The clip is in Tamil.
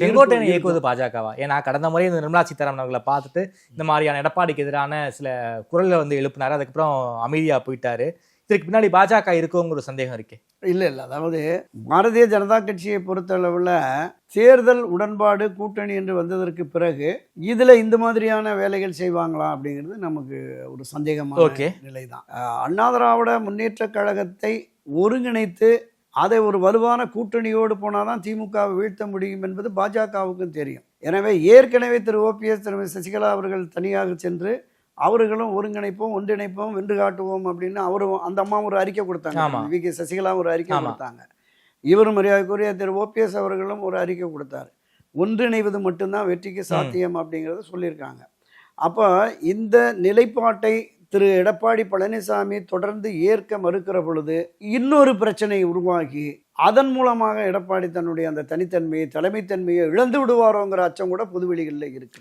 செங்கோட்டையனை இயக்குவது பாஜகவா? ஏன்னா கடந்த முறை இந்த நிர்மலா சீதாராமன் அவர்களை பார்த்துட்டு இந்த மாதிரியான எடப்பாடிக்கு எதிரான சில குரல்களை வந்து எழுப்பினாரு. அதுக்கப்புறம் அமைதியா போயிட்டாரு. இதுக்கு பின்னாடி பாஜக இருக்குங்கிற ஒரு சந்தேகம் இருக்கே. இல்லை அதாவது பாரதிய ஜனதா கட்சியை பொறுத்தளவில் தேர்தல் உடன்பாடு கூட்டணி என்று வந்ததற்கு பிறகு இதில் இந்த மாதிரியான வேலைகள் செய்வாங்களா அப்படிங்கிறது நமக்கு ஒரு சந்தேகமான நிலை தான். அண்ணா திராவிட முன்னேற்ற கழகத்தை ஒருங்கிணைத்து அதை ஒரு வலுவான கூட்டணியோடு போனால் தான் திமுகவை வீழ்த்த முடியும் என்பது பாஜகவுக்கும் தெரியும். எனவே ஏற்கனவே திரு ஓபிஎஸ், திருமதி சசிகலா அவர்கள் தனியாக சென்று அவர்களும் ஒருங்கிணைப்போம், ஒன்றிணைப்போம், வென்று காட்டுவோம் அப்படின்னு அவரும் அந்த அம்மா ஒரு அறிக்கை கொடுத்தாங்க. வி.கே. சசிகலா ஒரு அறிக்கை கொடுத்தாங்க. இவரும் மரியாதைக்குரிய திரு ஓபிஎஸ் அவர்களும் ஒரு அறிக்கை கொடுத்தார். ஒன்றிணைவது மட்டும்தான் வெற்றிக்கு சாத்தியம் அப்படிங்கிறத சொல்லியிருக்காங்க. அப்போ இந்த நிலைப்பாட்டை திரு எடப்பாடி பழனிசாமி தொடர்ந்து ஏற்க மறுக்கிற பொழுது இன்னொரு பிரச்சனை உருவாகி அதன் மூலமாக எடப்பாடி தன்னுடைய அந்த தனித்தன்மையை, தலைமைத்தன்மையை இழந்து விடுவாரோங்கிற அச்சம் கூட பொதுவெளிகளில் இருக்கு.